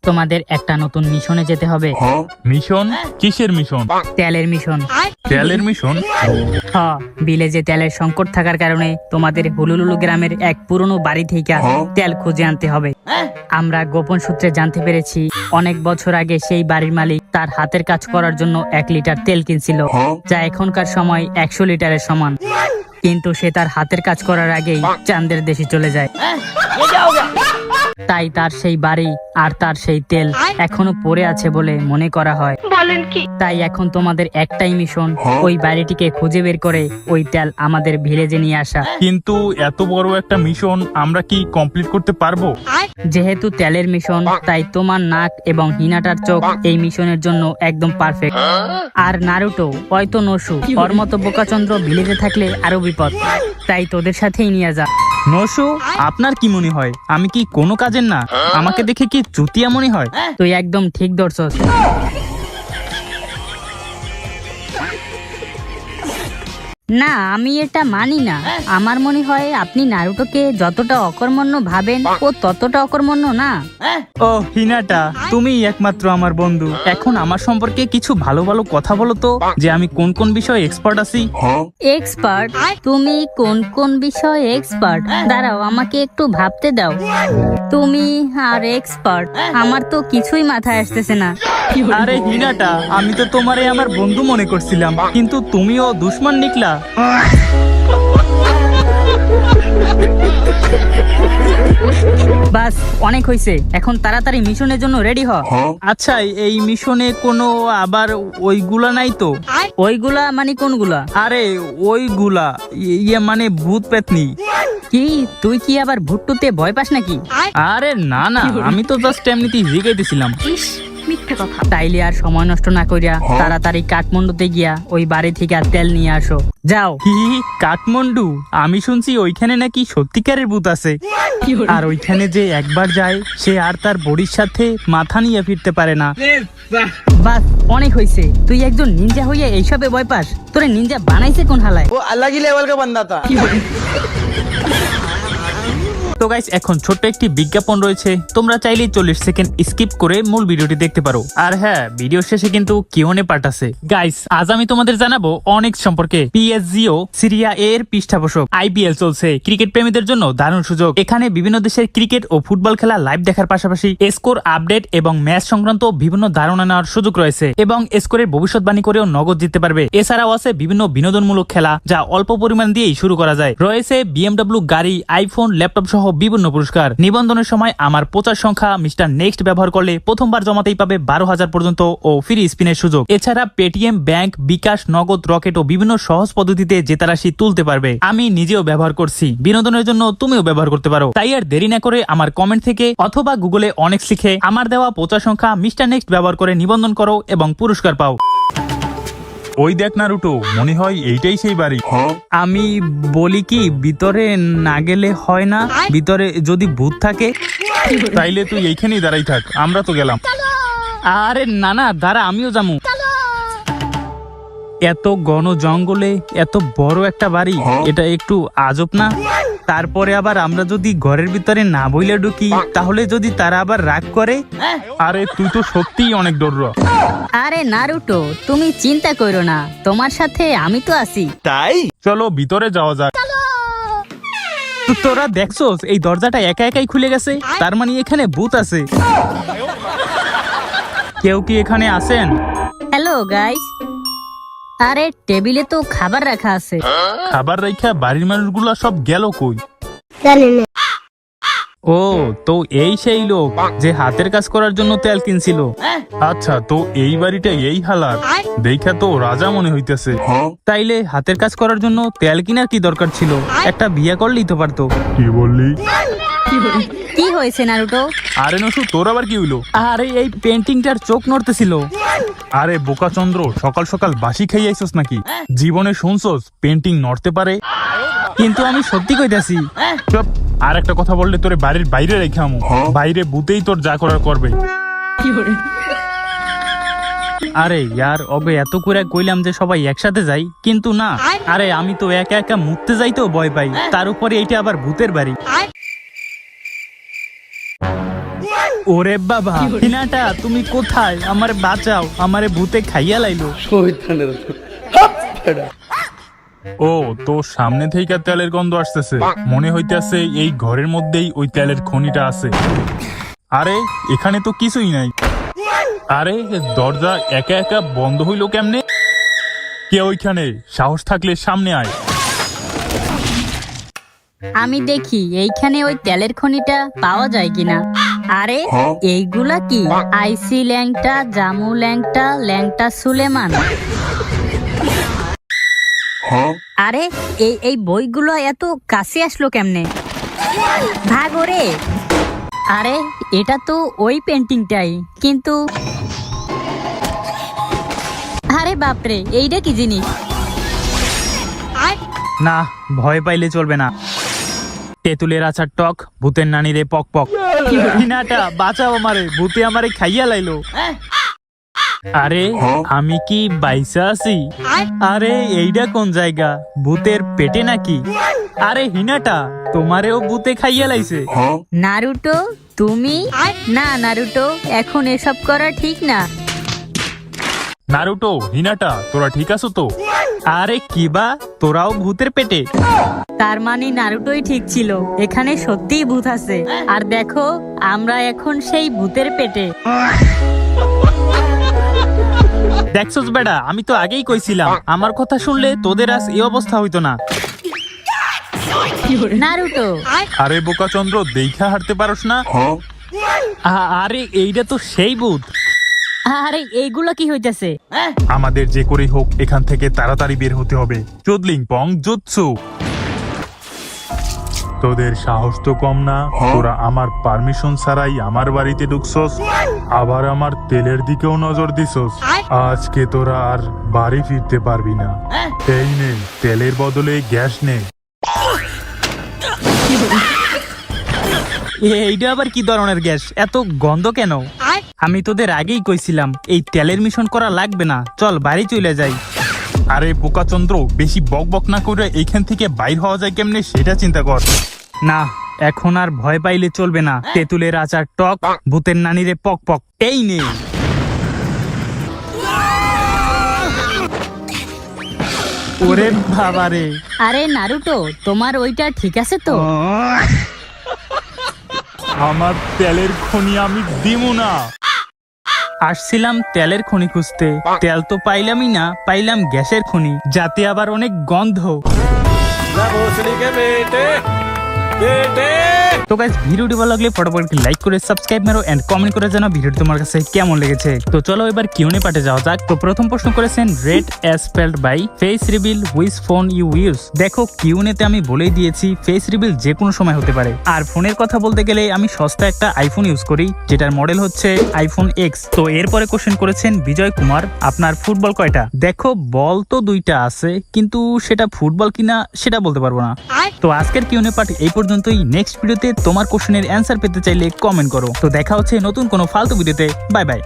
তোমাদের একটা নতুন মিশনে যেতে হবে। মিশন? কিসের মিশন? তেলের মিশন। তেলের মিশন? বিলে যে তেলের সংকট থাকার কারণে তোমাদের হুলুলুলু গ্রামের এক পুরনো বাড়ি থেকে তেল খুঁজে আনতে হবে। আমরা গোপন সূত্রে জানতে পেরেছি অনেক বছর আগে সেই বাড়ির মালিক তার হাতের কাজ করার জন্য 1 লিটার তেল কিনছিল, যা এখনকার সময় 100 লিটারের সমান। কিন্তু সে তার হাতের কাজ করার আগেই চাঁদের দেশে চলে যায়। তাই তার সেই বাড়ি আর তার সেই তেল এখনো পড়ে আছে বলে মনে করা হয়। তাই এখন তোমাদের একটাই মিশন, ওই বাড়িটিকে খুঁজে বের করে ওই তেল আমাদের ভিলেজে নিয়ে আসা। কিন্তু এত বড় একটা মিশন আমরা কি কমপ্লিট করতে পারবো? যেহেতু তেলের মিশন, তাই তোমার নাক এবং হিনাটার চোখ এই মিশনের জন্য একদম পারফেক্ট। আর নারুটো হয়তো নসু ওর মতো বোকাচন্দ্র ভিলেজে থাকলে আরো বিপদ, তাই তোদের সাথেই নিয়ে যা। নসু, আপনার কি মনে হয় আমি কি কোনো কাজের না? আমাকে দেখে কি চুতিয়া মনে হয়? তুই একদম ঠিক ধরছস। না, আমি এটা মানি না। আমার মনে হয় আপনি নারুটোকে যতটা অকর্মণ্য ভাবেন ও ততটা অকর্মণ্য না। ও হিনাটা, তুমিই একমাত্র আমার বন্ধু। এখন আমার সম্পর্কে কিছু ভালো ভালো কথা বলো তো, যে আমি কোন কোন বিষয়ে এক্সপার্ট আছি। এক্সপার্ট? তুমি কোন কোন বিষয়ে এক্সপার্ট? দাঁড়াও, আমাকে একটু ভাবতে দাও। তুমি আর এক্সপার্ট, আমার তো কিছুই মাথায় আসতেছে না। আরে হিনাটা, আমি তো তোমারে আমার বন্ধু মনে করছিলাম, কিন্তু তুমিও দুশ্মন নিকলা। বাস, অনেক হইছে, এখন তাড়াতাড়ি মিশনের জন্য রেডি হ। আচ্ছা, এই মিশনে কোনো আবার ওইগুলা নাই তো? ওইগুলা মানে কোনগুলা? আরে ওইগুলা, ইয়ে মানে ভূত পেতনি। কি তুই কি আবার ভুট্টুতে ভয় পাস নাকি? আরে না না, আমি তো জাস্ট এমনিতেই জিগাইতেছিলাম। তাইলে আর সময় নষ্ট না করিয়া তাড়াতাড়ি কাঠমান্ডুতে গিয়া ওই বাড়ি থেকে তেল নিয়ে আসো, যাও। কি কাঠমান্ডু? আমি শুনছি ওইখানে নাকি সত্যিকারের ভূত আছে, আর ওইখানে যে একবার যায় সে আর তার বড়ির সাথে মাথা নিয়ে ফিরতে পারে না। বাস, অনেক হইছে। তুই একজন নিনজা হইয়া এইসবে ভয় পাস? তোরে নিনজা বানাইছে কোন হালায়? वो अलग ही लेवल का बंदा था। তো গাইস, এখন ছোট্ট একটি বিজ্ঞাপন রয়েছে, তোমরা চাইলেই 40 সেকেন্ড স্কিপ করে মূল ভিডিওটি দেখতে পারো। আর হ্যাঁ, ভিডিও শেষে কিন্তু কিউএনএ পার্ট আছে। গাইস, আজ আমি তোমাদের জানাবো অনেক সম্পর্কে। পিএসজিও সিরিয়া এ এর পৃষ্ঠপোষক। আইপিএল চলছে, ক্রিকেট প্রেমীদের জন্য দারুণ সুযোগ। এখানে বিভিন্ন দেশের ক্রিকেট ও ফুটবল খেলা লাইভ দেখার পাশাপাশি স্কোর আপডেট এবং ম্যাচ সংক্রান্ত বিভিন্ন ধারণা নেওয়ার সুযোগ রয়েছে, এবং স্কোরের ভবিষ্যৎবাণী করেও নগদ জিততে পারবে। এছাড়াও আছে বিভিন্ন বিনোদনমূলক খেলা, যা অল্প পরিমাণ দিয়েই শুরু করা যায়। রয়েছে বিএমডব্লিউ গাড়ি, আইফোন, ল্যাপটপ সহ বিভিন্ন পুরস্কার। নিবন্ধনের সময় আমার প্রচার সংখ্যা মিস্টার নেক্সট ব্যবহার করলে প্রথমবার জমাতেই পাবে 12,000 পর্যন্ত ও ফ্রি স্পিনের সুযোগ। এছাড়া পেটিএম, ব্যাংক, বিকাশ, নগদ, রকেট ও বিভিন্ন সহজ পদ্ধতিতে জেতা রাশি তুলতে পারবে। আমি নিজেও ব্যবহার করছি, বিনোদনের জন্য তুমিও ব্যবহার করতে পারো। তাই আর দেরি না করে আমার কমেন্ট থেকে অথবা গুগলে অনেক লিখে আমার দেওয়া প্রচার সংখ্যা মিস্টার নেক্সট ব্যবহার করে নিবন্ধন করো এবং পুরস্কার পাও। ওই দেখ নারুটো, মনে হয় এইটাই সেই বাড়ি। আমি বলি কি, ভিতরে না গেলে হয় না? ভিতরে যদি ভূত থাকে? তাইলে তুই এইখানেই দাঁড়াই থাক, আমরা তো গেলাম। আরে না না, দাঁড়া, আমিও যাবো। এত ঘন জঙ্গলে এত বড় একটা বাড়ি, এটা একটু আজব না? তারপরে আবার আমরা যদি ঘরের ভিতরে না বইলে ঢুকি, তাহলে যদি তারা আবার রাগ করে? আরে তুই তো সত্যিই অনেক ডর। আরে নারুটো, তুমি চিন্তা করো না, তোমার সাথে আমি তো আছি। ताई চলো ভিতরে যাওয়া যাক। তোরা দেখছোস এই দরজাটা একা একাই খুলে গেছে, তার মানে এখানে ভূত আছে। কেউ কি এখানে আছেন? Hello guys. আরে টেবিলে তো খাবার রাখা আছে। খাবার রাইখা বাড়ির মানুষগুলা সব গেল কই? ও, তো এই সেই লোক যে হাতের কাজ করার জন্য তেল কিনছিল। আচ্ছা, তো এই বাড়িটা এই হালার, দেখা তো রাজা মনে হইতেছে। তাইলে হাতের কাজ করার জন্য তেল কিনার কি দরকার ছিল? একটা বিয়ে করলেই তো পারতো। কি বললি? কি হয়েছে নারুটো? আরে নসু, তোর আবার কি হইলো? আরে এই পেন্টিংটার চোখ নড়তেছিল। আরে বোকাচন্দ্র, সকাল সকাল বাসি খাই আইছস নাকি? জীবনে শুনছস পেন্টিং নড়তে পারে? কিন্তু আমি সত্যি কইতাছি। চুপ, আর একটা কথা বললে তোরে বাড়ির বাইরে রেখে আমু। বাইরে বুতেই তোর যা করার করবে। আরে ইয়ার, অবে এত করে কইলাম যে সবাই একসাথে যাই, কিন্তু না। আরে আমি তো একা একা মুততে যাইতেও ভয় পাই, তার উপরে এইটা আবার ভূতের বাড়ি। ওরে বাবা হিনাটা তুমি কোথায়? আমারে বাঁচাও, আমারে ভূতে খাইয়া লাইলো। ও তো সামনে থেকে তেলের গন্ধ আসতেছে, মনে হইতেছে এই ঘরের মধ্যেই ওই তেলের খনিটা আছে। আরে এখানে তো কিছুই নাই। আরে দরজা একা একা বন্ধ হইলো কেমনে? কে ওইখানে? সাহস থাকলে সামনে আয়। আমি দেখি এইখানে ওই তেলের খনিটা পাওয়া যায় কিনা। আরে এইগুলা কি? আইসি ল্যাংটা, জামু ল্যাংটা, ল্যাংটা সুলেমান। আরে এই বইগুলো এত কাছে আসলো কেমনে? ভাগো রে। আরে এটা তো ওই পেন্টিংটাই, কিন্তু আরে বাপরে, এইটা কি জিনিস? না, ভয় পাইলে চলবে না। তেঁতুলের আচার টক, ভূতের নানিরে পক পক। হিনাটা বাঁচাও আমারে, ভূতে আমারে খাইয়া লাইলো। আরে আমি কি বাইসা আছি? আরে এইটা কোন জায়গা? ভূতের পেটে নাকি? আরে হিনাটা তোমারেও ভূতে খাইয়া লাইছে। নারুটো তুমি? না নারুটো, এখন এসব করা ঠিক না। নারুটো, হিনাটা তোরা ঠিক আছো তো? আরে কিবা তোরাও ভূতের পেটে? তার মানে নারুটোই ঠিক ছিল, এখানে সত্যিই ভূত আছে। আর দেখো আমরা এখন সেই ভূতের পেটে। দেখছস বেটা, আমি তো আগেই কইছিলাম, আমার কথা শুনলে তোদের আজ এই অবস্থা হইতো না। নারুটো আরে বোকাচন্দ্র, দেখা হাঁটতে পারস না? আরে এইটা তো সেই ভূত। আরে এইগুলা কি হইতেছে? আমাদের যে করেই হোক এখান থেকে তাড়াতাড়ি বের হতে হবে। চুদলিং পং জুৎসু। তোদের সাহস তো কম না, তোরা আমার পারমিশন ছাড়াই আমার বাড়িতে ঢুকছস, আবার আমার তেলের দিকেও নজর দিছস। আজকে তোরা আর বাড়ি ফিরতে পারবি না। এই নে, তেলের বদলে গ্যাস নে। এইটা আবার কি ধরনের গ্যাস? এত গন্ধ কেন? আমি তোদের আগেই কইছিলাম এই তেলের মিশন করা লাগবে না, চল বাড়ি চলে যাই। আরে বোকাচন্দ্র, বেশি বক বক না করে এইখান থেকে বাইর হওয়া যায় কেমনে সেটা চিন্তা কর। না, এখন আর ভয় পাইলে চলবে না। তেঁতুলের আচার টক, ভূতের নানিরে পক পক। এই নে। ওরে বাবারে। আরে নারুটো, তোমার ওইটা ঠিক আছে তো? আমার তেলের খনি আমি দিমু না। আসছিলাম তেলের খনি খুঁজতে, তেল তো পাইলামই না, পাইলাম গ্যাসের খনি, যাতে আবার অনেক গন্ধ। তো গাইস, ভিডিওটি ভালো লাগলে ফটাফট লাইক করে সাবস্ক্রাইব মারো এন্ড কমেন্ট করে জানাও ভিডিওটি তোমার কাছে কেমন লেগেছে। তো চলো এবার কিউনে পাঠে যাওয়া যাক। তো প্রথম প্রশ্ন করেছেন red as spelled by face reveal which phone you use. দেখো কিউনেতে আমি বলেই দিয়েছি ফেস রিভিল যে কোনো সময় হতে পারে। আর ফোনের কথা বলতে গেলে আমি সস্তা একটা আইফোন ইউজ করি, যেটার মডেল হচ্ছে আইফোন এক্স। তো এরপরে কোশ্চেন করেছেন বিজয় কুমার, আপনার ফুটবল কয়টা? দেখো বল তো দুইটা আছে, কিন্তু সেটা ফুটবল কিনা সেটা বলতে পারবো না। তো আজকের কিউনে পাঠ এই পর্যন্তই। নেক্সট ভিডিওতে তোমার কোশ্চেনের অ্যান্সার পেতে চাইলে কমেন্ট করো। তো দেখা হচ্ছে নতুন কোনো ফালতু ভিডিওতে। Bye bye.